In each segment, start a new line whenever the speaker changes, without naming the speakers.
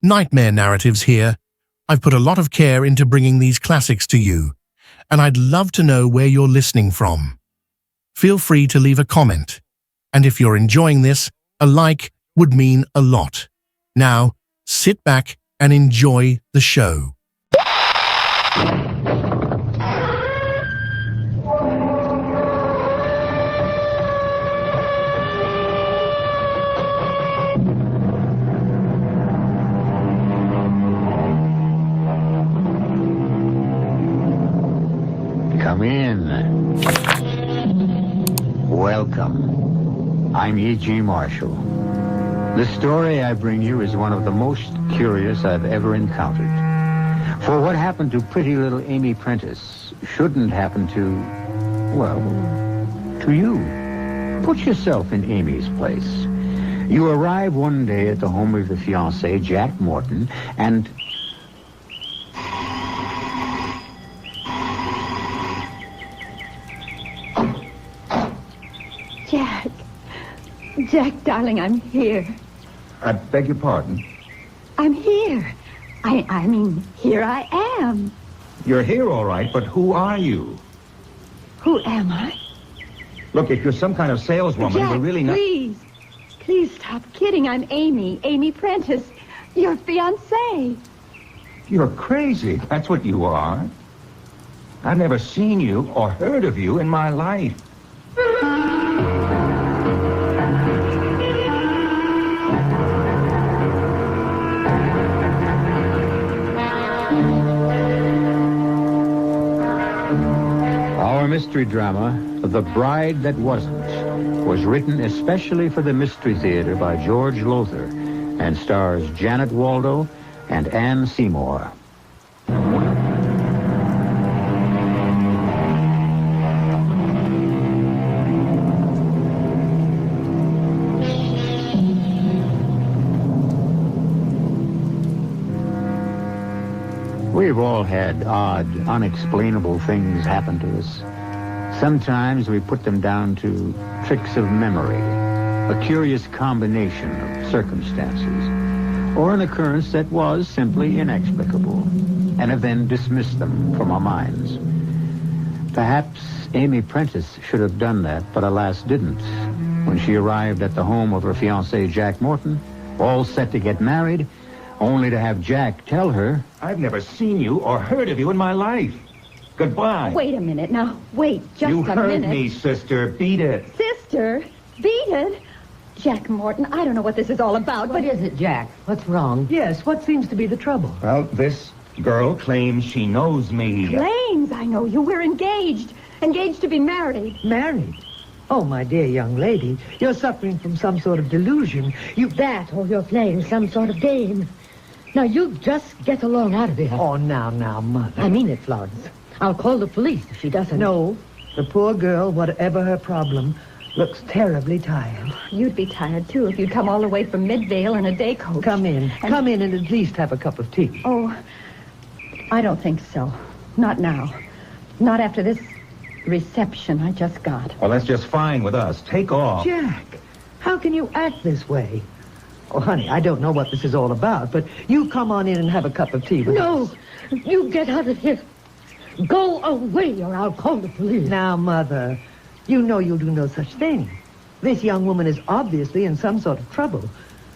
Nightmare Narratives here. I've put a lot of care into bringing these classics to you, and I'd love to know where you're listening from. Feel free to leave a comment, and if you're enjoying this, a like would mean a lot. Now, sit back and enjoy the show.
Come in. Welcome. I'm E.G. Marshall. The story I bring you is one of the most curious I've ever encountered. For what happened to pretty little Amy Prentice shouldn't happen to, well, to you. Put yourself in Amy's place. You arrive one day at the home of the fiancé, Jack Morton, and...
Jack, darling, I'm here.
I beg your pardon?
I'm here. I mean, here I am.
You're here, all right, but who are you?
Who am I?
Look, if you're some kind of saleswoman,
Jack,
we're really not...
Please stop kidding. I'm Amy Prentice, your fiancée.
You're crazy. That's what you are. I've never seen you or heard of you in my life.
Our mystery drama, The Bride That Wasn't, was written especially for the Mystery Theater by George Lothar and stars Janet Waldo and Ann Seymour. We've all had odd, unexplainable things happen to us. Sometimes we put them down to tricks of memory, a curious combination of circumstances, or an occurrence that was simply inexplicable, and have then dismissed them from our minds. Perhaps Amy Prentice should have done that, but alas didn't. When she arrived at the home of her fiancé, Jack Morton, all set to get married, only to have Jack tell her,
I've never seen you or heard of you in my life. Goodbye.
Wait a minute now. Wait just a minute.
You heard me, sister. Beat it.
Sister? Beat it? Jack Morton, I don't know what this is all about,
What is it, Jack? What's wrong? Yes, what seems to be the trouble?
Well, this girl claims she knows me.
Claims I know you. We're engaged. Engaged to be married.
Married? Oh, my dear young lady, you're suffering from some sort of delusion. That, or you're playing some sort of game. Now, you just get along out of here. Oh, now, Mother. I mean it, Florence. I'll call the police if she doesn't. No, the poor girl, whatever her problem, looks terribly tired.
You'd be tired, too, if you'd come all the way from Midvale in a day coach.
Come in. Come in and at least have a cup of tea.
Oh, I don't think so. Not now. Not after this reception I just got.
Well, that's just fine with us. Take off.
Jack, how can you act this way? Oh, honey, I don't know what this is all about, but you come on in and have a cup of tea with us.
No, you get out of here. Go away or I'll call the police.
Now, Mother, you know you'll do no such thing. This young woman is obviously in some sort of trouble,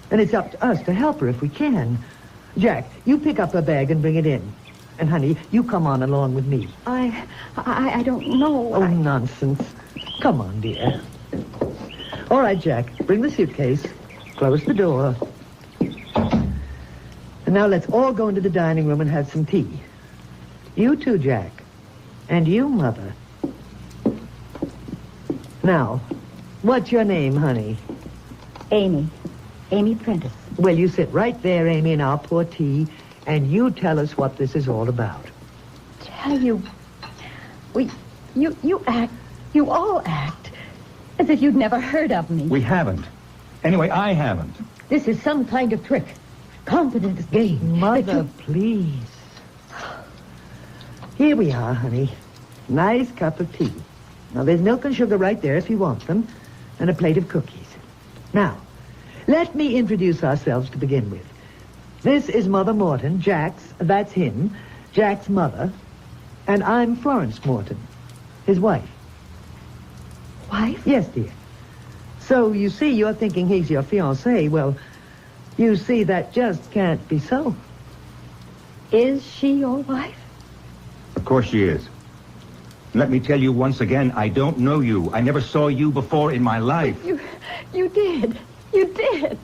and it's up to us to help her if we can. Jack, you pick up her bag and bring it in. And, honey, you come on along with me.
I don't know.
Oh, nonsense. Come on, dear. All right, Jack, bring the suitcase. Close the door. And now let's all go into the dining room and have some tea. You too, Jack. And you, Mother. Now, what's your name, honey?
Amy Prentice.
Well, you sit right there, Amy, and I'll pour tea, and you tell us what this is all about.
Tell you, you all act as if you'd never heard of me.
We haven't. Anyway, I haven't.
This is some kind of trick. Confidence game.
Mother, please. Here we are, honey. Nice cup of tea. Now, there's milk and sugar right there if you want them, and a plate of cookies. Now, let me introduce ourselves to begin with. This is Mother Morton, that's him, Jack's mother, and I'm Florence Morton, his wife.
Wife?
Yes, dear. So, you see, you're thinking he's your fiancé. Well, you see, that just can't be so.
Is she your wife?
Of course she is. Let me tell you once again, I don't know you. I never saw you before in my life.
You did. You did.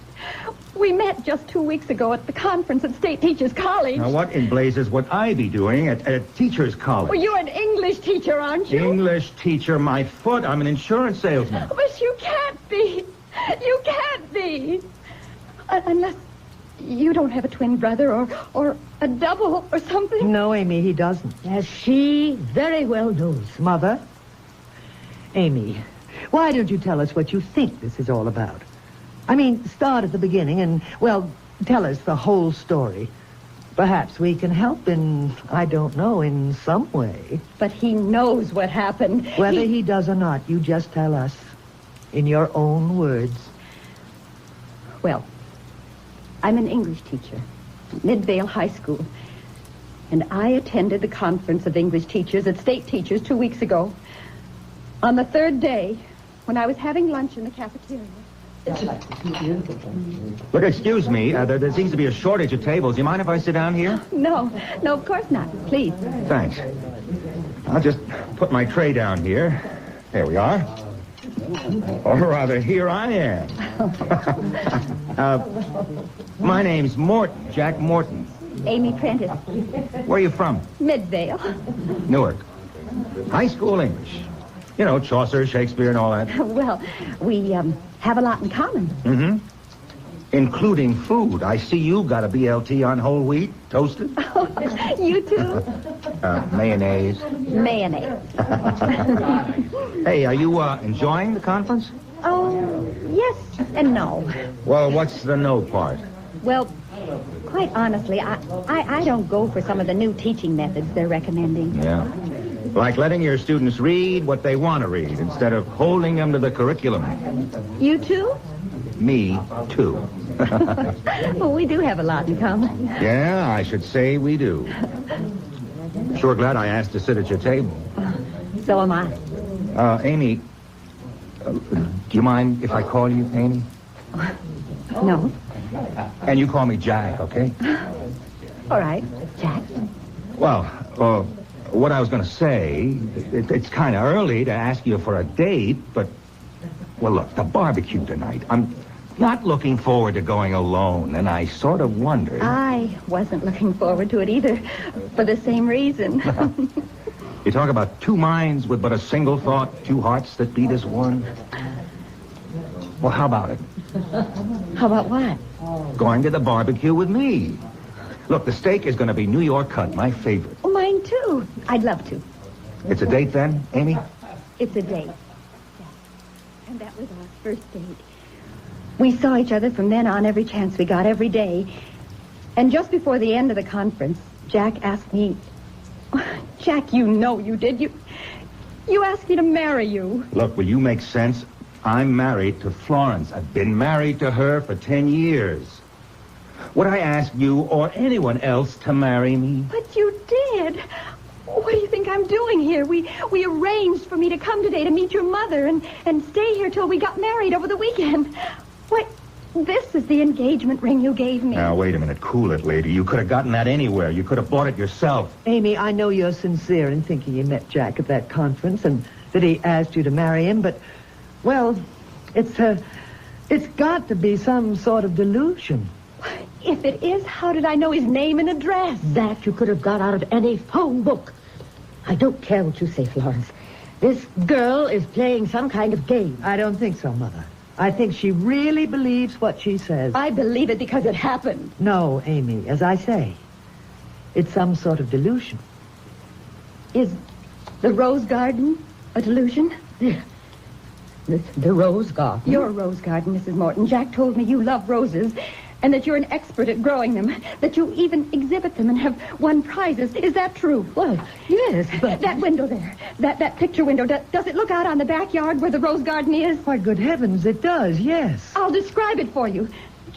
We met just 2 weeks ago at the conference at State Teachers College.
Now, what in blazes would I be doing at a teacher's college?
Well, you're an English teacher, aren't you?
English teacher, my foot. I'm an insurance salesman.
But you can't be. You can't be. Unless you don't have a twin brother or a double or something.
No, Amy, he doesn't.
As she very well knows.
Mother? Amy, why don't you tell us what you think this is all about? I mean, start at the beginning and, well, tell us the whole story. Perhaps we can help in, I don't know, in some way.
But he knows what happened.
Whether he does or not, you just tell us. In your own words.
Well, I'm an English teacher at Midvale High School. And I attended the conference of English teachers at State Teachers 2 weeks ago. On the third day, when I was having lunch in the cafeteria.
Look, excuse me. There seems to be a shortage of tables. You mind if I sit down here?
No, of course not. Please.
Thanks. I'll just put my tray down here. There we are. Or rather, here I am. My name's Morton, Jack Morton.
Amy Prentice.
Where are you from?
Midvale.
Newark. High school English. You know, Chaucer, Shakespeare, and all that.
Well, we have a lot in common.
Mm-hmm. Including food. I see you got a BLT on whole wheat, toasted.
You too?
Mayonnaise.
Mayonnaise.
Hey, are you enjoying the conference?
Oh, yes and no.
Well, what's the no part?
Well, quite honestly, I don't go for some of the new teaching methods they're recommending.
Yeah. Like letting your students read what they want to read instead of holding them to the curriculum.
You too?
Me, too.
Well, we do have a lot in common.
Yeah, I should say we do. Sure glad I asked to sit at your table.
So am I.
Amy, do you mind if I call you Amy?
No.
And you call me Jack, okay?
All right, Jack.
Well, what I was going to say, it's kind of early to ask you for a date, but, well, look, the barbecue tonight. I'm not looking forward to going alone, and I sort of wondered.
I wasn't looking forward to it either, for the same reason.
You talk about two minds with but a single thought, two hearts that beat as one. Well, how about it?
How about what?
Going to the barbecue with me. Look, the steak is going to be New York cut, my favorite.
Oh, mine too. I'd love to.
It's a date then, Amy?
It's a date. Yeah. And that was our first date. We saw each other from then on every chance we got, every day. And just before the end of the conference, Jack asked me... Jack, you know you did. You asked me to marry you.
Look, will you make sense? I'm married to Florence. I've been married to her for 10 years. Would I ask you or anyone else to marry me?
But you did. What do you think I'm doing here? We arranged for me to come today to meet your mother and stay here till we got married over the weekend. What? This is the engagement ring you gave me.
Now, wait a minute. Cool it, lady. You could have gotten that anywhere. You could have bought it yourself.
Amy, I know you're sincere in thinking you met Jack at that conference and that he asked you to marry him, but, well, it's got to be some sort of delusion.
If it is, how did I know his name and address?
That you could have got out of any phone book. I don't care what you say, Florence. This girl is playing some kind of game.
I don't think so, Mother. I think she really believes what she says.
I believe it because it happened.
No, Amy, as I say, it's some sort of delusion.
Is the rose garden a delusion?
The rose garden.
Your rose garden, Mrs. Morton. Jack told me you love roses and that you're an expert at growing them, that you even exhibit them and have won prizes. Is that true?
Well, yes, but...
That window there, that picture window, does it look out on the backyard where the rose garden is?
Why, good heavens, it does, yes.
I'll describe it for you.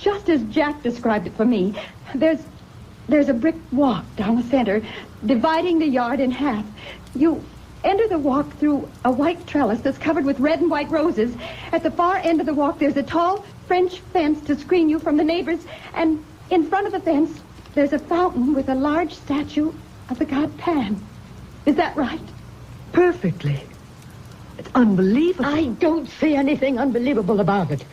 just as Jack described it for me. There's a brick walk down the center, dividing the yard in half. You enter the walk through a white trellis that's covered with red and white roses. At the far end of the walk, there's a tall French fence to screen you from the neighbors. And in front of the fence, there's a fountain with a large statue of the god Pan. Is that right?
Perfectly. It's unbelievable.
I don't see anything unbelievable about it.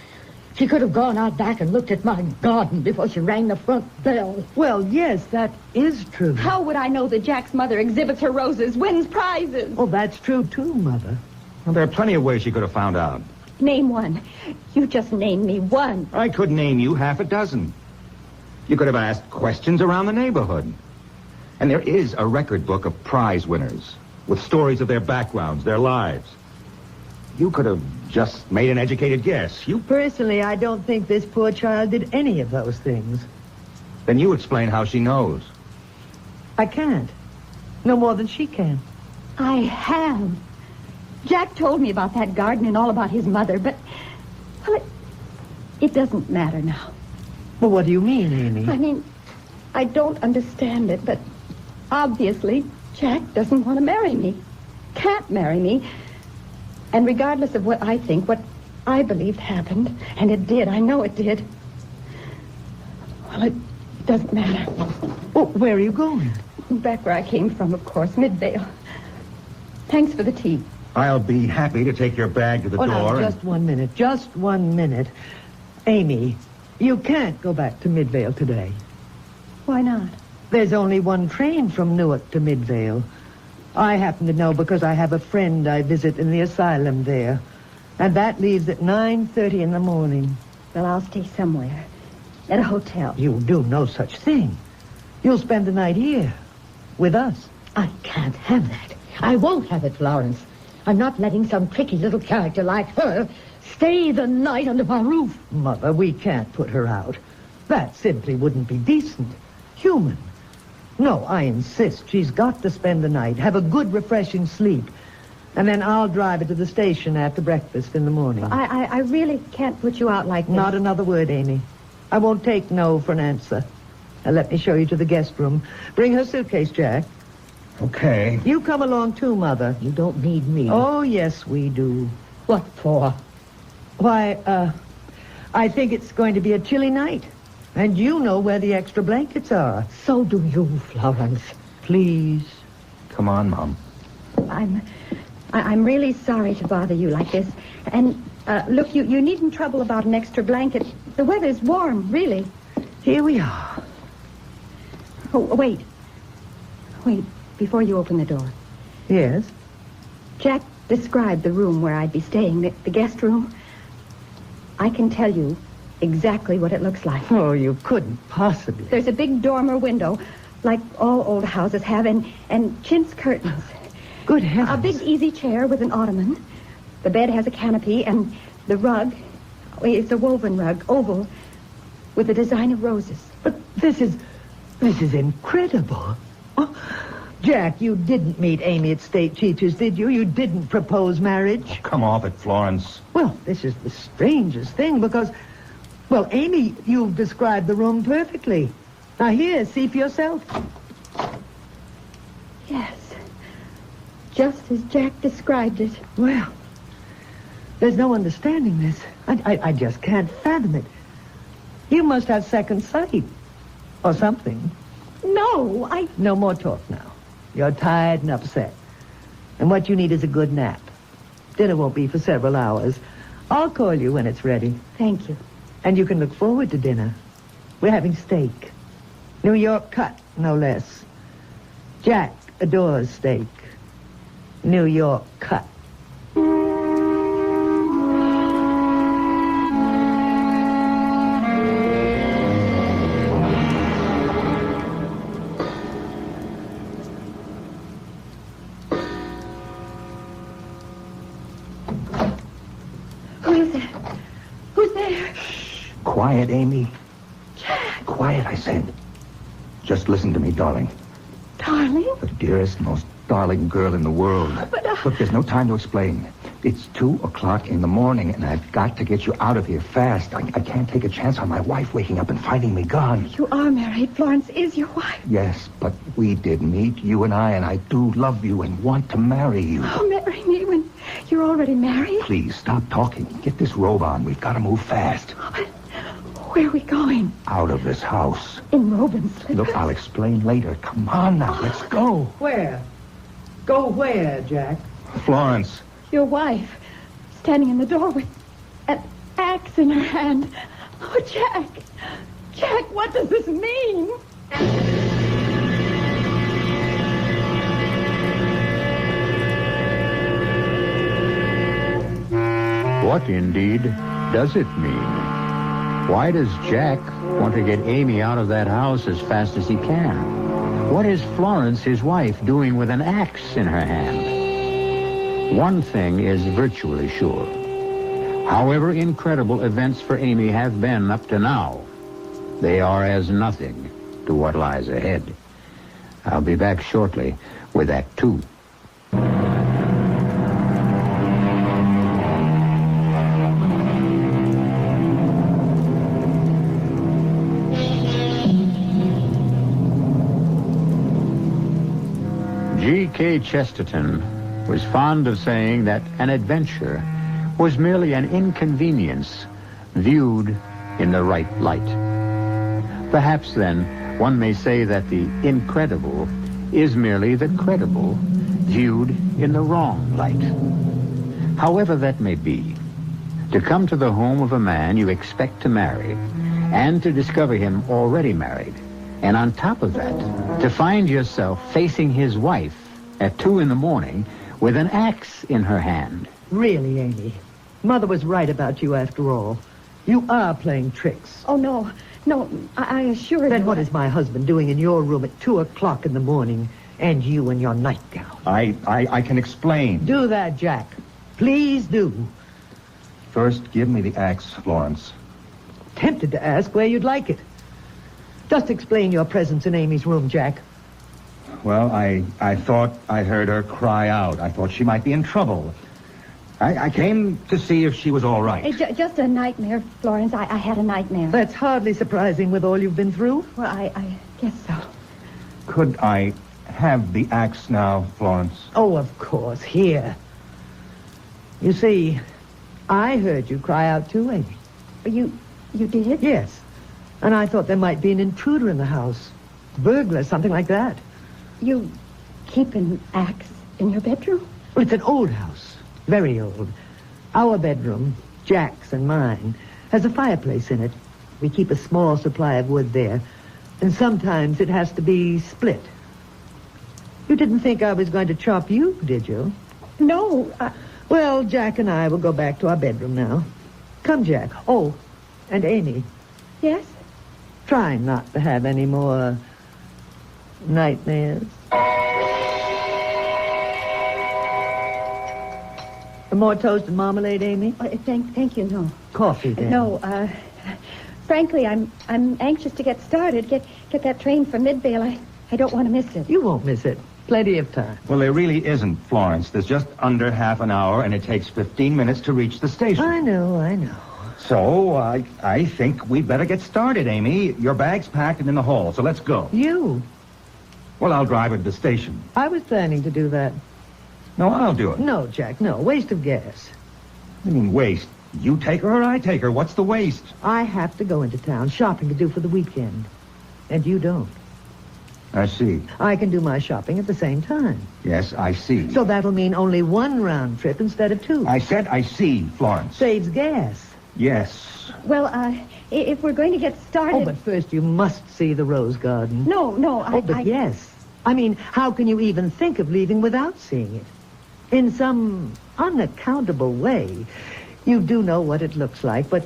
She could have gone out back and looked at my garden before she rang the front bell.
Well, yes, that is true.
How would I know that Jack's mother exhibits her roses, wins prizes?
Oh, that's true, too, Mother.
Well, there are plenty of ways she could have found out.
Name one. You just named me one.
I could name you half a dozen. You could have asked questions around the neighborhood. And there is a record book of prize winners with stories of their backgrounds, their lives. You could have just made an educated guess.
Personally, I don't think this poor child did any of those things.
Then you explain how she knows.
I can't. No more than she can.
I have. Jack told me about that garden and all about his mother, but, well, it doesn't matter now.
Well, what do you mean, Amy?
I mean, I don't understand it, but obviously Jack doesn't want to marry me. Can't marry me. And regardless of what I think, what I believed happened, and it did, I know it did, well, it doesn't matter.
Oh, where are you going?
Back where I came from, of course, Midvale. Thanks for the tea.
I'll be happy to take your bag to the door.
Now, just 1 minute. Just 1 minute. Amy, you can't go back to Midvale today.
Why not?
There's only one train from Newark to Midvale. I happen to know because I have a friend I visit in the asylum there. And that leaves at 9:30 in the morning.
Well, I'll stay somewhere. At a hotel.
You'll do no such thing. You'll spend the night here. With us.
I can't have that. I won't have it, Florence. I'm not letting some tricky little character like her stay the night under my roof.
Mother, we can't put her out. That simply wouldn't be decent. Human. No, I insist. She's got to spend the night, have a good, refreshing sleep. And then I'll drive her to the station after breakfast in the morning.
I really can't put you out like this.
Not another word, Amy. I won't take no for an answer. Now, let me show you to the guest room. Bring her suitcase, Jack.
Okay.
You come along, too, Mother.
You don't need me.
Oh, yes, we do.
What for?
Why, I think it's going to be a chilly night. And you know where the extra blankets are.
So do you, Florence.
Please.
Come on, Mom.
I'm really sorry to bother you like this. And, look, you needn't trouble about an extra blanket. The weather's warm, really.
Here we are.
Oh, wait. Wait, before you open the door.
Yes?
Jack described the room where I'd be staying, the guest room. I can tell you exactly what it looks like.
Oh, you couldn't possibly.
There's a big dormer window, like all old houses have, and chintz curtains.
Good heavens.
A big easy chair with an ottoman. The bed has a canopy, and the rug, it's a woven rug, oval, with a design of roses.
But this is incredible. Oh, Jack, you didn't meet Amy at State Teachers, did you? You didn't propose marriage?
Come off it, Florence.
Well, this is the strangest thing because, well, Amy, you've described the room perfectly. Now, here, see for yourself.
Yes. Just as Jack described it.
Well, there's no understanding this. I just can't fathom it. You must have second sight. Or something.
No,
No more talk now. You're tired and upset. And what you need is a good nap. Dinner won't be for several hours. I'll call you when it's ready.
Thank you.
And you can look forward to dinner. We're having steak. New York cut, no less. Jack adores steak. New York cut.
Who's there?
Quiet, Amy.
Jack.
Quiet, I said. Just listen to me, darling.
Darling?
The dearest, most darling girl in the world.
But,
Look, there's no time to explain. It's 2 o'clock in the morning, and I've got to get you out of here fast. I can't take a chance on my wife waking up and finding me gone.
You are married. Florence is your wife.
Yes, but we did meet, you and I do love you and want to marry you.
Oh, marry me when you're already married?
Please, stop talking. Get this robe on. We've got to move fast.
Where are we going?
Out of this house.
In robe and slippers?
Look, I'll explain later. Come on now, let's go.
Where? Go where, Jack?
Florence.
Your wife, standing in the door with an axe in her hand. Oh, Jack. Jack, what does this mean?
What, indeed, does it mean? Why does Jack want to get Amy out of that house as fast as he can? What is Florence, his wife, doing with an axe in her hand? One thing is virtually sure. However incredible events for Amy have been up to now, they are as nothing to what lies ahead. I'll be back shortly with Act 2. G.K. Chesterton was fond of saying that an adventure was merely an inconvenience viewed in the right light. Perhaps, then, one may say that the incredible is merely the credible viewed in the wrong light. However that may be, to come to the home of a man you expect to marry and to discover him already married, and on top of that, to find yourself facing his wife at 2 a.m. with an axe in her hand.
Really, Amy. Mother was right about you after all. You are playing tricks.
Oh, no. No, I assure you.
Then what is my husband doing in your room at 2 o'clock in the morning, and you in your nightgown?
I can explain.
Do that, Jack. Please do.
First, give me the axe, Florence.
Tempted to ask where you'd like it. Just explain your presence in Amy's room, Jack.
Well, I thought I heard her cry out. I thought she might be in trouble. I came to see if she was all right.
Just a nightmare, Florence. I had a nightmare.
That's hardly surprising with all you've been through.
Well, I guess so.
Could I have the axe now, Florence?
Oh, of course. Here. You see, I heard you cry out too, Amy.
You did?
Yes. And I thought there might be an intruder in the house. Burglar, something like that.
You keep an axe in your bedroom?
Well, it's an old house. Very old. Our bedroom, Jack's and mine, has a fireplace in it. We keep a small supply of wood there. And sometimes it has to be split. You didn't think I was going to chop you, did you?
No.
Well, Jack and I will go back to our bedroom now. Come, Jack. Oh, and Amy.
Yes?
Try not to have any more nightmares. More toast and marmalade, Amy?
Thank you, no.
Coffee, then.
No, frankly, I'm anxious to get started. Get that train for Midvale. I don't want to miss it.
You won't miss it. Plenty of time.
Well, there really isn't, Florence. There's just under half an hour, and it takes 15 minutes to reach the station.
I know.
So, I think we'd better get started, Amy. Your bag's packed and in the hall, so let's go.
You?
Well, I'll drive her to the station.
I was planning to do that.
No, I'll do it.
No, Jack, no. Waste of gas.
I mean, waste. You take her or I take her. What's the waste?
I have to go into town, shopping to do for the weekend. And you don't.
I see.
I can do my shopping at the same time.
Yes, I see.
So that'll mean only one round trip instead of 2.
I said I see, Florence.
Saves gas.
Yes.
Well, if we're going to get started...
Oh, but first you must see the rose garden.
No,
Yes. I mean, how can you even think of leaving without seeing it? In some unaccountable way, you do know what it looks like, but,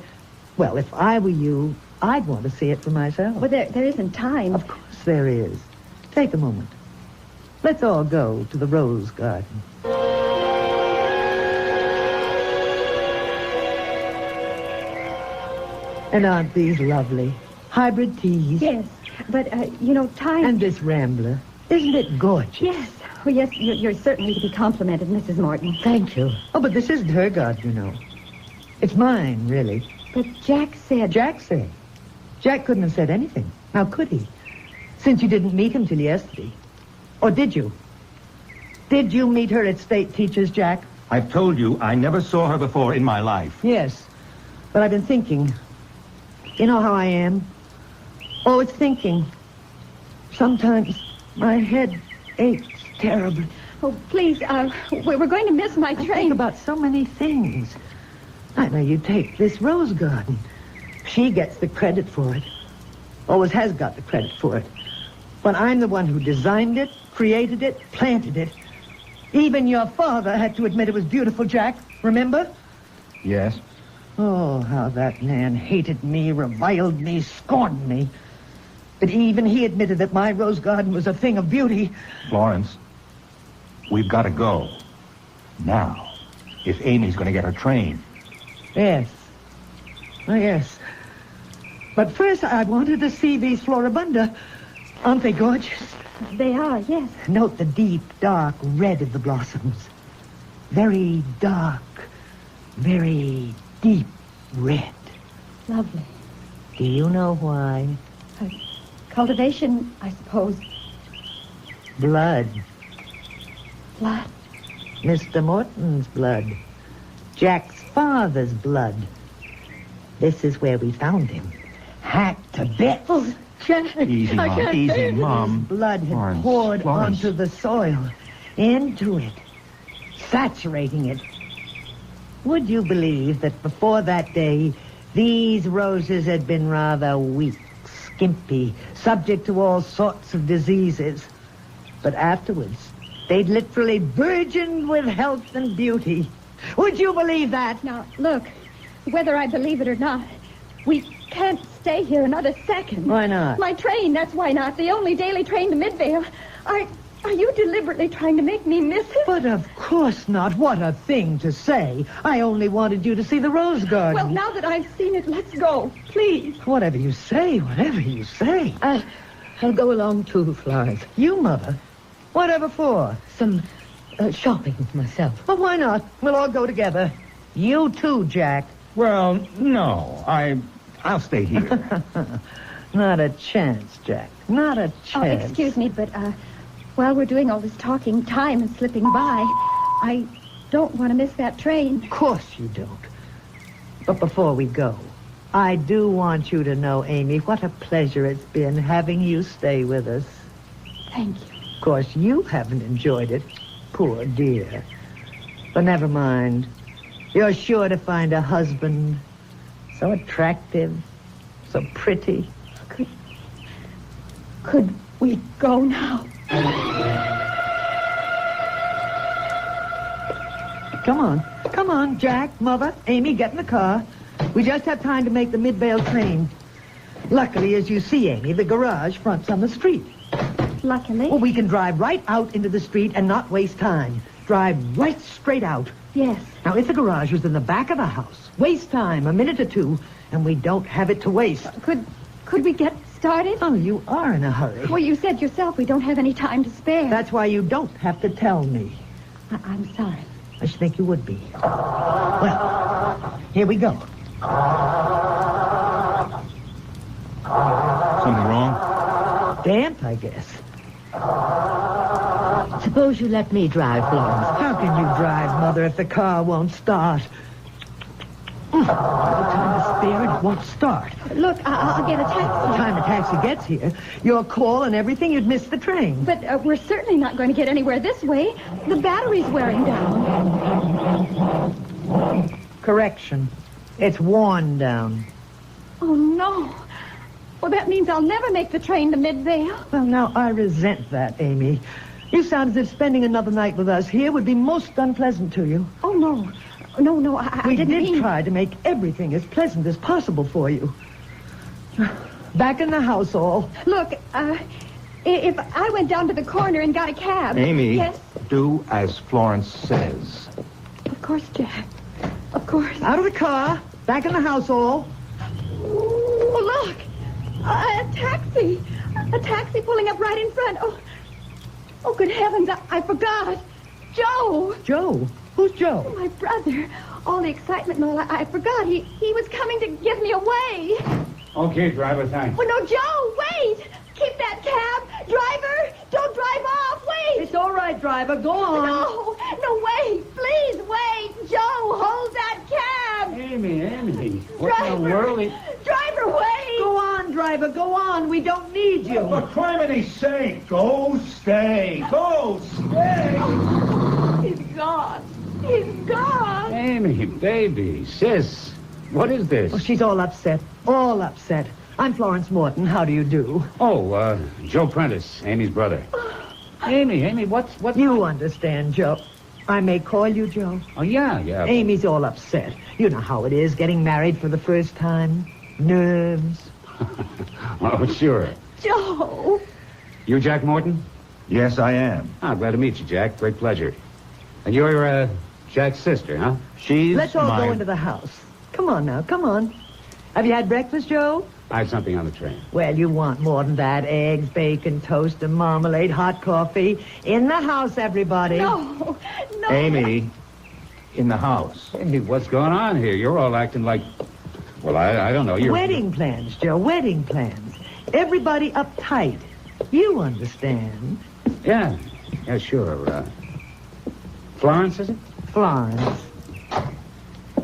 well, if I were you, I'd want to see it for myself.
Well, there isn't time.
Of course there is. Take a moment. Let's all go to the rose garden. And aren't these lovely? Hybrid teas.
Yes, but, time...
And this rambler. Isn't it gorgeous?
Yes. Oh, yes, you're certainly to be complimented, Mrs. Morton.
Thank you. Oh, but this isn't her garden, you know. It's mine, really.
But Jack said...
Jack said? Jack couldn't have said anything. How could he? Since you didn't meet him till yesterday. Or did you? Did you meet her at State Teachers, Jack?
I've told you I never saw her before in my life.
Yes. But I've been thinking. You know how I am? Always thinking. Sometimes my head aches terribly.
Oh, please, we're going to miss my
I
train.
think about so many things. I know you take this rose garden. She gets the credit for it. Always has got the credit for it. But I'm the one who designed it, created it, planted it. Even your father had to admit it was beautiful, Jack. Remember?
Yes.
Oh, how that man hated me, reviled me, scorned me. But even he admitted that my rose garden was a thing of beauty.
Florence, we've got to go. Now, if Amy's going to get her train.
Yes. Oh, yes. But first, I wanted to see these floribunda. Aren't they gorgeous?
They are, yes.
Note the deep, dark red of the blossoms. Very dark, very deep red.
Lovely.
Do you know why?
Cultivation, I suppose.
Blood.
Blood.
Mr. Morton's blood. Jack's father's blood. This is where we found him. Hacked to bits.
Oh, Jack.
Easy, Mom. Easy, Mom.
Blood had
Florence,
poured
Florence.
onto the soil. Into it. Saturating it. Would you believe that before that day, these roses had been rather weak, skimpy, subject to all sorts of diseases? But afterwards, they'd literally burgeoned with health and beauty. Would you believe that?
Now, look, whether I believe it or not, we can't stay here another second.
Why not?
My train, that's why not. The only daily train to Midvale. Are you deliberately trying to make me miss it?
But of course not. What a thing to say. I only wanted you to see the rose garden.
Well, now that I've seen it, let's go, please.
Whatever you say, whatever you say.
I'll go along too, Florence.
You, Mother? Whatever for?
Some shopping myself.
Well, why not? We'll all go together. You too, Jack.
Well, no. I'll stay here.
Not a chance, Jack. Not a
Oh,
chance.
excuse me, but while we're doing all this talking, time is slipping by. I don't want to miss that train.
Of course you don't. But before we go, I do want you to know, Amy, what a pleasure it's been having you stay with us.
Thank you.
Of course, you haven't enjoyed it. Poor dear. But never mind. You're sure to find a husband so attractive, so pretty.
Could we go now?
Come on, Jack, Mother, Amy, get in the car. We just have time to make the Midvale train. Luckily, as you see, Amy, the garage fronts on the street.
Luckily.
Well, we can drive right out into the street and not waste time. Drive right straight out.
Yes.
Now, if the garage was in the back of the house, waste time, a minute or two, and we don't have it to waste.
Could we get started?
Oh, you are in a hurry.
Well, you said yourself we don't have any time to spare.
That's why you don't have to tell me.
I'm sorry.
I should think you would be. Well, here we go.
Something wrong?
Damp, I guess.
Suppose you let me drive, Florence.
How can you drive, Mother, if the car won't start? All the time to spare and it won't start.
Look, I'll get a
By the
taxi.
time a taxi gets here, your call and everything, you'd miss the train.
But we're certainly not going to get anywhere this way. The battery's wearing down.
Correction. It's worn down.
Oh, no. Well, that means I'll never make the train to Midvale.
Well, now, I resent that, Amy. You sound as if spending another night with us here would be most unpleasant to you.
Oh, no. No, I
We
didn't
did
mean...
try to make everything as pleasant as possible for you. Back in the house, all.
Look, if I went down to the corner and got a cab...
Amy,
Yes?
do as Florence says.
Of course, Jack. Of course.
Out of the car. Back in the house, all.
Oh, look. A taxi. A taxi pulling up right in front. Oh, Oh, good heavens, I forgot. Joe!
Joe? Who's Joe?
My brother. All the excitement and all, I forgot. He was coming to give me away.
Okay, driver, thanks.
Oh, no, Joe, wait! Keep that cab! Driver, don't drive off! Wait!
It's all right, driver. Go on.
No, wait! Please, wait! Joe, hold that cab!
Amy, what in the world is...
Driver, wait!
Go on, driver. Go on. We don't need you.
For criminy's sake, go stay. Go stay.
He's gone. He's gone.
Amy, baby, sis, what is this?
Oh, she's all upset. All upset. I'm Florence Morton. How do you do?
Oh, Joe Prentice, Amy's brother. Amy, what?
You understand, Joe. I may call you Joe.
Oh, yeah.
Amy's all upset. You know how it is, getting married for the first time. Nerves.
Oh, sure.
Joe.
You Jack Morton?
Yes, I am.
Ah, glad to meet you, Jack. Great pleasure. And you're, Jack's sister, huh?
She's
Let's all go into the house. Come on now, come on. Have you had breakfast, Joe?
I have something on the train.
Well, you want more than that. Eggs, bacon, toast, and marmalade, hot coffee. In the house, everybody.
No.
Amy, in the house.
Amy, what's going on here? You're all acting like... Well, I don't know. You're...
Wedding plans, Joe, wedding plans. Everybody uptight. You understand.
Yeah, sure. Florence, is it?
Florence.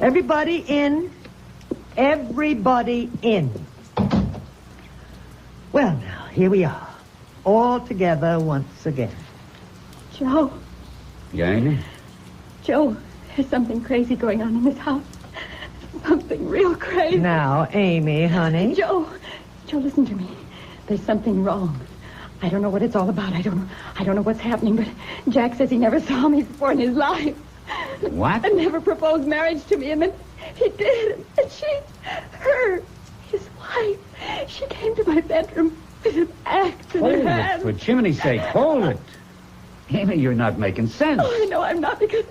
Everybody in. Everybody in. Well, now, here we are. All together once again.
Joe.
Yeah, Amy?
Joe, there's something crazy going on in this house. Something real crazy.
Now, Amy, honey.
Joe, listen to me. There's something wrong. I don't know what it's all about. I don't know what's happening, but Jack says he never saw me before in his life.
What?
And never proposed marriage to me, and then he did. And his wife, she came to my bedroom with an axe in her hand.
For chimney's sake, hold it. Amy, you're not making sense.
Oh, I know I'm not, because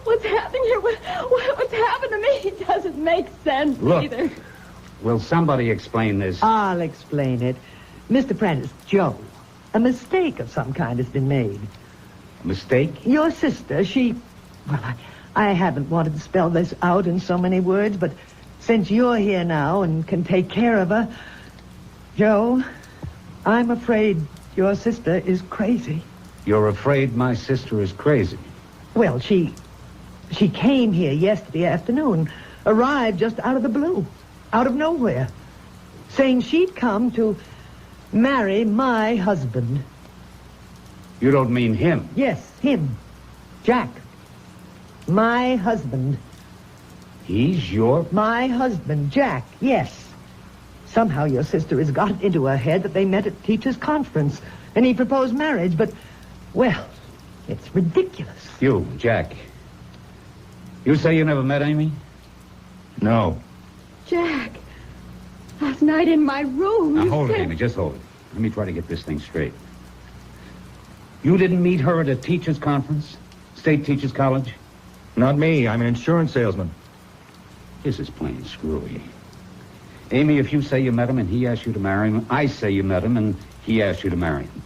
what's happening here, what's happened to me doesn't make sense either.
Will somebody explain this?
I'll explain it. Mr. Prentice, Joe, a mistake of some kind has been made.
A mistake?
Your sister, well, I haven't wanted to spell this out in so many words, but since you're here now and can take care of her, Joe, I'm afraid your sister is crazy.
You're afraid my sister is crazy?
Well, she came here yesterday afternoon, arrived just out of the blue, out of nowhere, saying she'd come to marry my husband.
You don't mean him?
Yes, him. Jack. My husband.
He's your...
My husband, Jack, yes. Somehow your sister has got it into her head that they met at teachers' conference, and he proposed marriage, but, well, it's ridiculous.
You, Jack. You say you never met Amy?
No.
Jack, last night in my room.
Now,
you
hold it,
said...
Amy, just hold it. Let me try to get this thing straight. You didn't meet her at a teachers' conference? State Teachers College?
Not me. I'm an insurance salesman.
This is plain screwy. Amy, if you say you met him and he asked you to marry him, I say you met him and he asked you to marry him.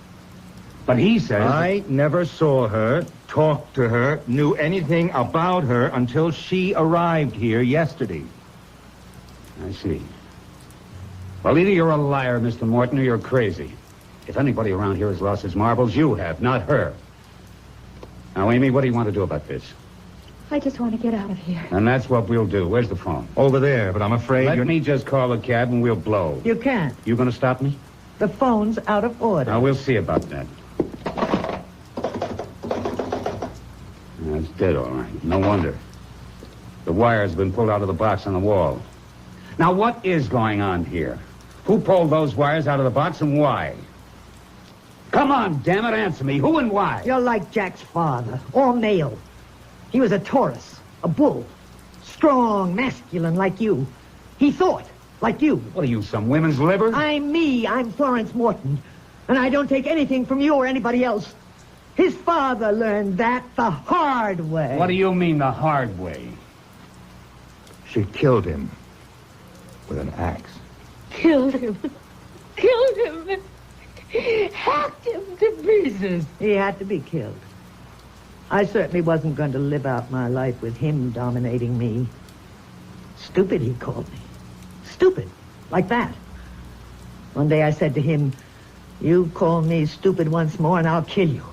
But he says...
I never saw her, talked to her, knew anything about her until she arrived here yesterday.
I see. Well, either you're a liar, Mr. Morton, or you're crazy. If anybody around here has lost his marbles, you have, not her. Now, Amy, what do you want to do about this?
I just want to get out of here.
And that's what we'll do. Where's the phone?
Over there, but I'm afraid
Let me just call a cab and we'll blow.
You can't.
You gonna stop me?
The phone's out of order.
Now, we'll see about that. It's dead, all right. No wonder. The wire's been pulled out of the box on the wall. Now, what is going on here? Who pulled those wires out of the box and why? Come on, damn it, answer me. Who and why?
You're like Jack's father, all male. He was a Taurus, a bull, strong, masculine like you. He thought like you.
What are you, some women's liver?
I'm me. I'm Florence Morton. And I don't take anything from you or anybody else. His father learned that the hard way.
What do you mean the hard way?
she killed him with an axe.
Killed him. Killed him. Hacked him.
to pieces. He had to be killed. I certainly wasn't going to live out my life with him dominating me. Stupid, he called me. Stupid, like that. One day I said to him, "You call me stupid once more and I'll kill you."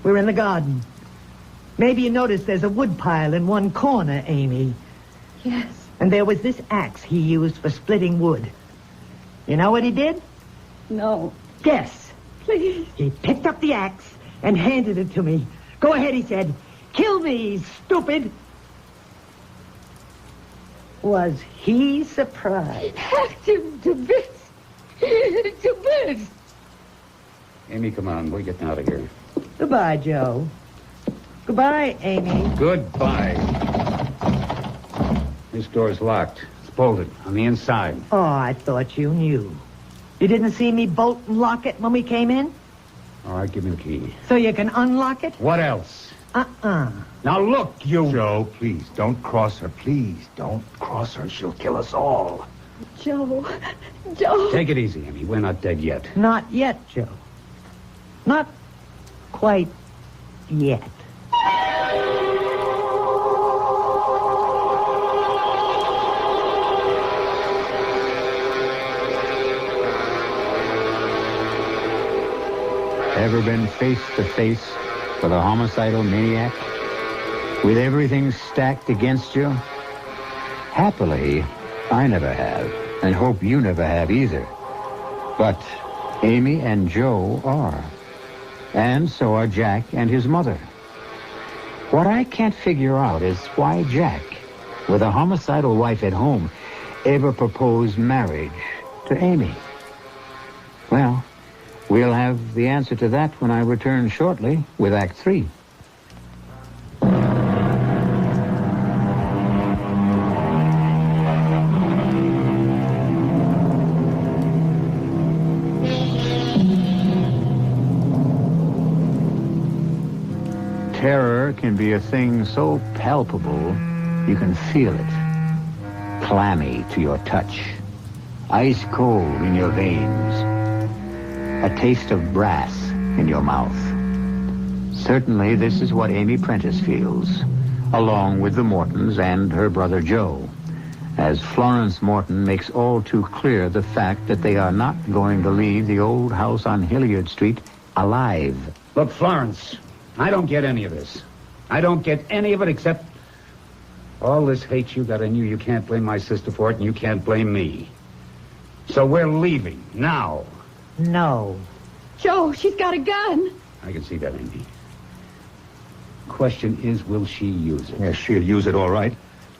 We're in the garden. Maybe you noticed there's a wood pile in one corner, Amy.
Yes.
And there was this axe he used for splitting wood. You know what he did?
No.
Guess.
Please.
He picked up the axe and handed it to me. "Go ahead," he said. "Kill me, stupid." Was he surprised?
Hacked him to bits. To bits.
Amy, come on. We're getting out of here.
Goodbye, Joe. Goodbye, Amy.
Goodbye. This door's locked. It's bolted on the inside.
Oh, I thought you knew. You didn't see me bolt and lock it when we came in?
All right, give me the key.
So you can unlock it?
What else?
Uh-uh.
Now look, you...
Joe, please, don't cross her. Please, don't cross her. She'll kill us all.
Joe. Joe.
Take it easy, Amy. We're not dead yet.
Not yet, Joe. Not quite yet.
Ever been face to face with a homicidal maniac? With everything stacked against you? Happily, I never have, and hope you never have either. But Amy and Joe are. And so are Jack and his mother. What I can't figure out is why Jack, with a homicidal wife at home, ever proposed marriage to Amy. Well, we'll have the answer to that when I return shortly with Act 3. Terror can be a thing so palpable you can feel it. Clammy to your touch. Ice cold in your veins. A taste of brass in your mouth. Certainly this is what Amy Prentice feels, along with the Mortons and her brother Joe, as Florence Morton makes all too clear the fact that they are not going to leave the old house on Hilliard Street alive.
Look, Florence, I don't get any of this. I don't get any of it except all this hate you got in you. You can't blame my sister for it, and you can't blame me. So we're leaving now.
No.
Joe, she's got a gun.
I can see that, Amy. Question is, will she use it?
Yes, she'll use it all right.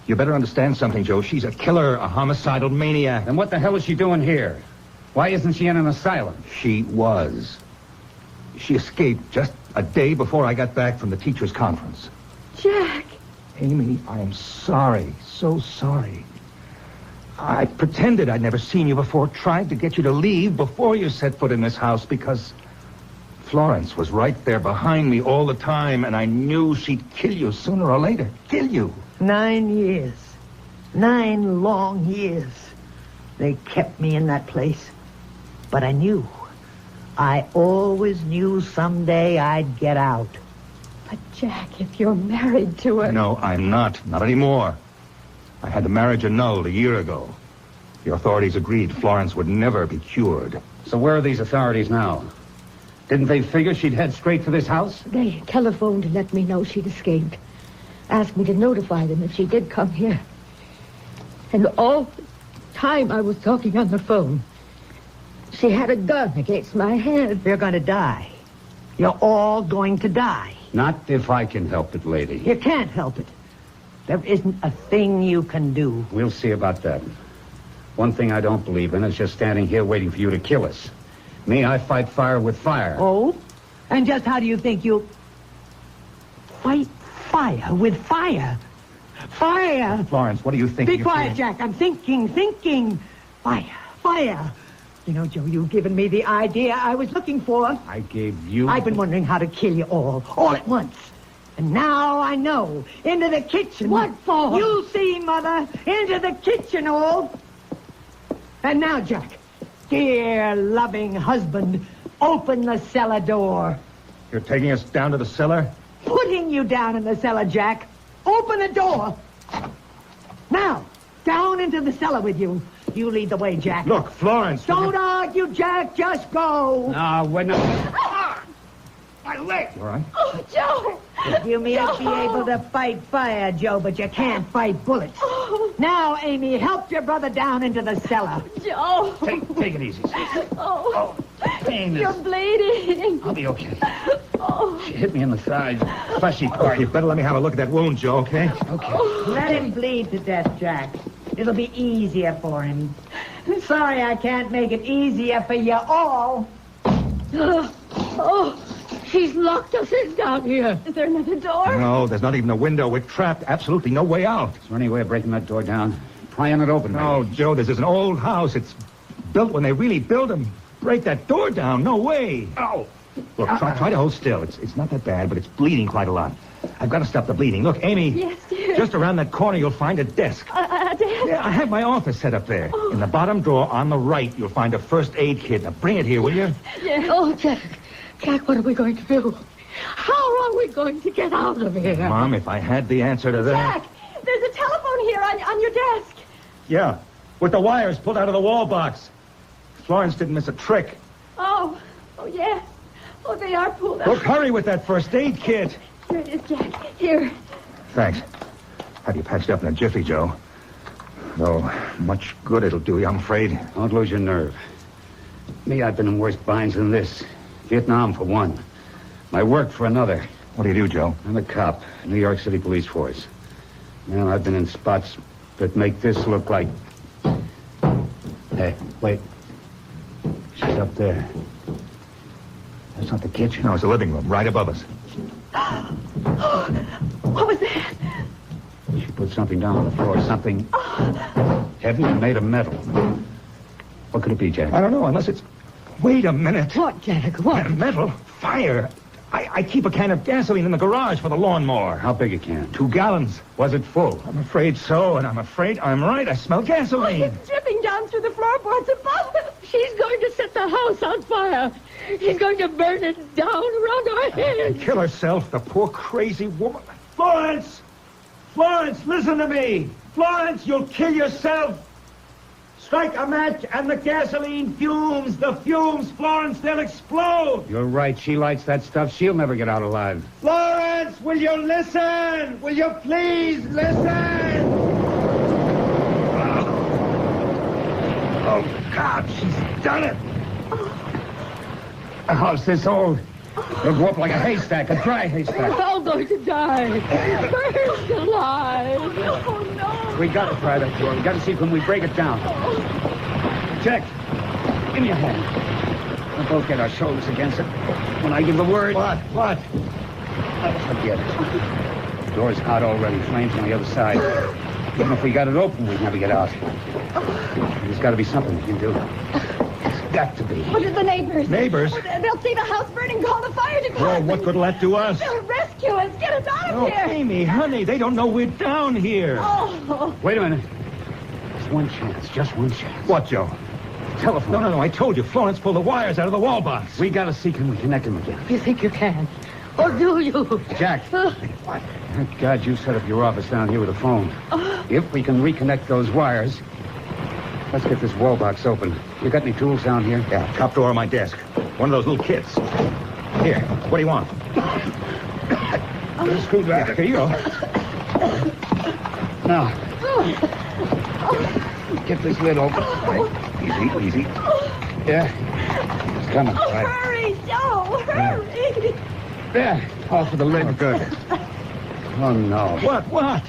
You better understand something, Joe. She's a killer, a homicidal maniac.
Then what the hell is she doing here? Why isn't she in an asylum?
She was. She escaped just a day before I got back from the teachers' conference.
Jack.
Amy, I'm sorry. So sorry. I pretended I'd never seen you before, tried to get you to leave before you set foot in this house because Florence was right there behind me all the time, and I knew she'd kill you sooner or later. Kill you.
9 years. 9 long years. They kept me in that place. But I knew. I always knew someday I'd get out.
But, Jack, if you're married to her...
No, I'm not. Not anymore. I had the marriage annulled a year ago. The authorities agreed Florence would never be cured.
So where are these authorities now? Didn't they figure she'd head straight for this house?
They telephoned to let me know she'd escaped. Asked me to notify them if she did come here. And all the time I was talking on the phone, she had a gun against my head.
You're going to die. You're all going to die.
Not if I can help it, lady.
You can't help it. There isn't a thing you can do.
We'll see about that. One thing I don't believe in is just standing here waiting for you to kill us. Me, I fight fire with fire.
Oh? And just how do you think you'll fight fire with fire? Fire!
Florence, what do you think?
Be quiet, Jack. I'm thinking. Fire. You know, Joe, you've given me the idea I was looking for.
I gave you...
I've been wondering how to kill you all at once. And now I know. Into the kitchen.
What for?
You'll see, Mother. Into the kitchen, all. And now, Jack, dear, loving husband, Open the cellar door.
You're taking us down to the cellar?
Putting you down in the cellar, Jack. Open the door. Now, down into the cellar with you. You lead the way, Jack.
Look, Florence.
Don't argue, Jack. Just go.
No, we're not.
My leg. You all right?
Oh, Joe!
You may be able to fight fire, Joe, but you can't fight bullets.
Oh,
Now, Amy, help your brother down into the cellar.
Joe!
Take it easy.
Oh,
Pain
you're
is...
bleeding.
I'll be okay.
Oh,
She hit me in the thigh. Fleshy part.
You better let me have a look at that wound, Joe, okay?
Let him bleed to death, Jack. It'll be easier for him. Sorry I can't make it easier for you all.
Oh, she's locked us in down here.
is there another door?
No, there's not even a window. We're trapped. Absolutely no way out.
Is there any way of breaking that door down? Prying it open,
No,
maybe?
Joe, this is an old house. It's built when they really built them. Break that door down. No way.
Oh!
Look, try to hold still. It's not that bad, but it's bleeding quite a lot. I've got to stop the bleeding. Look, Amy.
Yes, dear.
Just around that corner, you'll find a desk.
Dad?
Yeah, I have my office set up there. In the bottom drawer on the right, you'll find a first aid kit. Now, bring it here, will you?
Yes.
Oh, Jack. Jack, what are we going to do? How are we going to get out of here?
Mom, if I had the answer to that...
Jack, there's a telephone here on your desk.
Yeah, with the wires pulled out of the wall box. Florence didn't miss a trick.
Oh, yes. Oh, they are pulled out.
Look, hurry with that first aid kit.
Here it is, Jack. Here.
Thanks. Have you patched up in a jiffy, Joe. Though, much good it'll do you, I'm afraid.
Don't lose your nerve. Me, I've been in worse binds than this. Vietnam for one. My work for another.
What do you do, Joe?
I'm a cop, New York City Police Force. Man, I've been in spots that make this look like... Hey, wait. She's up there. That's not the kitchen.
No, it's the living room, right above us.
What was that?
She put something down on the floor. Something heavy and made of metal. What could it be, Jack?
I don't know, unless it's... Wait a minute.
What, Jack? What?
Metal? Fire? I keep a can of gasoline in the garage for the lawnmower.
How big a can?
2 gallons.
Was it full?
I'm afraid so, and I'm afraid I'm right. I smell gasoline.
It's dripping down through the floorboards above us.
She's going to set the house on fire. She's going to burn it down around our heads.
Kill herself, the poor crazy woman. Florence! Florence, listen to me! Florence, you'll kill yourself! Strike a match and the gasoline fumes! The fumes, Florence, they'll explode!
You're right. She lights that stuff. She'll never get out alive.
Florence, will you listen? Will you please listen? Oh, God, she's done it!
A house this old. It'll go up like a haystack, a dry haystack.
We're all going to die. Burned alive.
Oh, no.
We got to try that door. We got to see can we break it down. Jack, give me a hand. We'll both get our shoulders against it. When I give the word...
What?
Forget it. The door's hot already. Flames on the other side. Even if we got it open, we'd never get out. There's got to be something we can do. Got to be.
What are the neighbors?
Neighbors?
They'll see the house burning, call the fire
Well,
department.
what good'll that do us?
They'll rescue us. Get us out of
Oh,
here.
Amy, honey, they don't know we're down here.
Oh.
Wait a minute. Just one chance. Just one chance.
What, Joe?
Telephone.
No, I told you. Florence pulled the wires out of the wall box.
We got to see can we connect them again.
You think you can? Or do you?
Jack.
What?
Thank God you set up your office down here with a phone. If we can reconnect those wires, let's get this wall box open. You got any tools down here?
Yeah, top drawer of my desk. One of those little kits. Here, what do you want?
A screwdriver.
Here you go.
Now, get this lid open.
Easy.
Yeah. It's coming.
Oh,
Right.
hurry, Joe. Hurry.
There. Off with the lid.
Oh, good.
Oh, no.
What?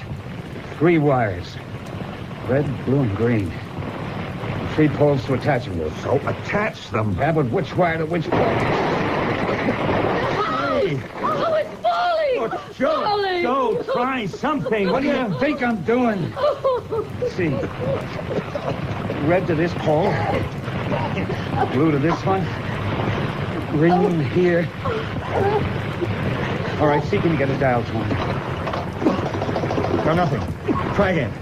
3 wires. Red, blue, and green. 3 poles to attach them to.
So attach them.
Yeah, but which wire to which pole?
Hey!
Oh, it's falling.
Look, Joe,
Falling.
try something.
What do you think I'm doing? See. Red to this pole. Blue to this one. Green here. All right, see can you get a dial tone.
No, nothing. Try again.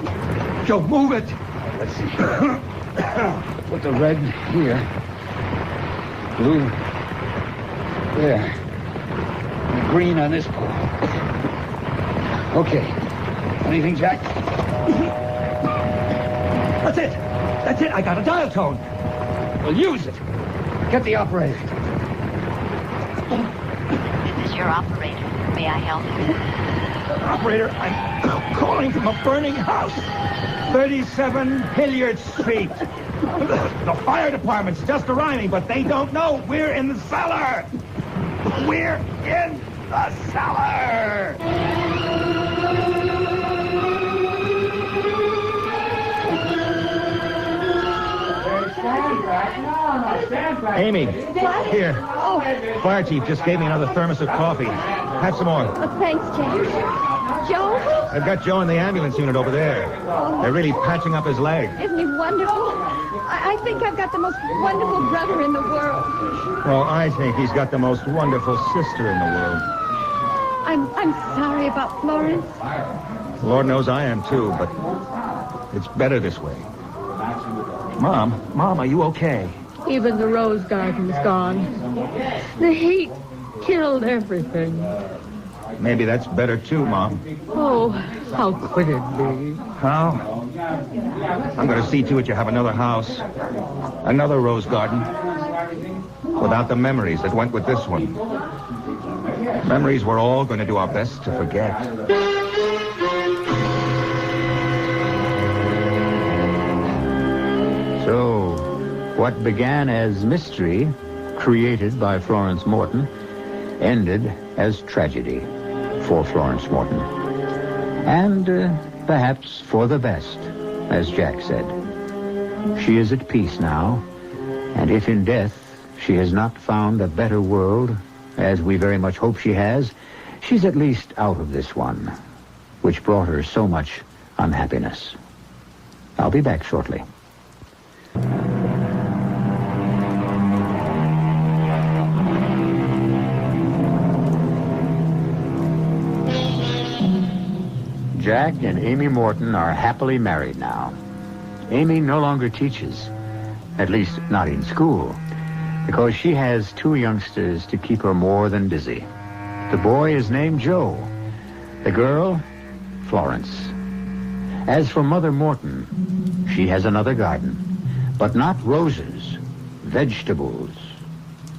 Joe, move it.
Let's see. Put the red here. Blue There. And green on this pole. Okay. Anything, Jack?
That's it. That's it. I got a dial tone.
Well, use it. Get the operator.
This is your operator. May I help you?
Operator, I'm calling from a burning house. 37 Hilliard Street. The fire department's just arriving, but they don't know we're in the cellar. We're in the cellar. Amy, here. Fire chief just gave me another thermos of coffee. Have some more.
Oh, thanks, Jack. Joe?
I've got Joe in the ambulance unit over there. They're really patching up his leg.
Isn't he wonderful? I think I've got the most wonderful brother in the world.
Well, I think he's got the most wonderful sister in the world.
I'm sorry about Florence.
Lord knows I am too, but it's better this way. Mom, are you okay?
Even the rose garden's gone. The heat killed everything.
Maybe that's better too, Mom.
Oh, how could it be?
How? I'm going to see to it you have another house, another rose garden, without the memories that went with this one. Memories we're all going to do our best to forget.
So, what began as mystery, created by Florence Morton, ended as tragedy for Florence Morton. And perhaps for the best, as Jack said. She is at peace now, and if in death she has not found a better world, as we very much hope she has, she's at least out of this one, which brought her so much unhappiness. I'll be back shortly. Jack and Amy Morton are happily married now. Amy no longer teaches, at least not in school, because she has two youngsters to keep her more than busy. The boy is named Joe, the girl, Florence. As for Mother Morton, she has another garden, but not roses, vegetables.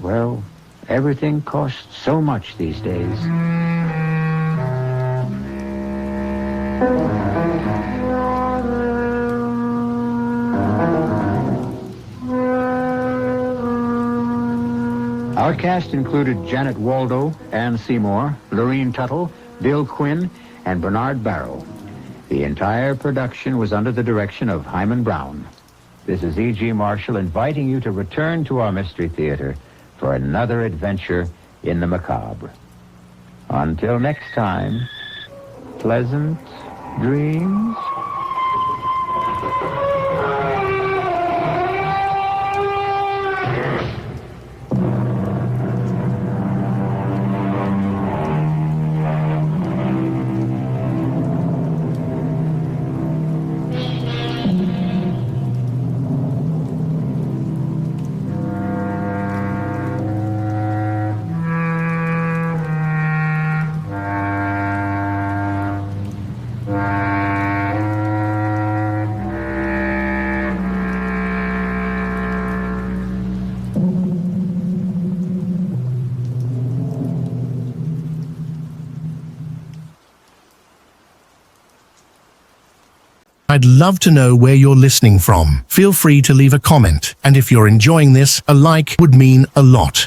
Well, everything costs so much these days. Our cast included Janet Waldo, Ann Seymour, Lorene Tuttle, Bill Quinn, and Bernard Barrow. The entire production was under the direction of Hyman Brown. This is E.G. Marshall inviting you to return to our Mystery Theater for another adventure in the macabre. Until next time, pleasant dreams.
I'd love to know where you're listening from. Feel free to leave a comment, and if you're enjoying this, a like would mean a lot.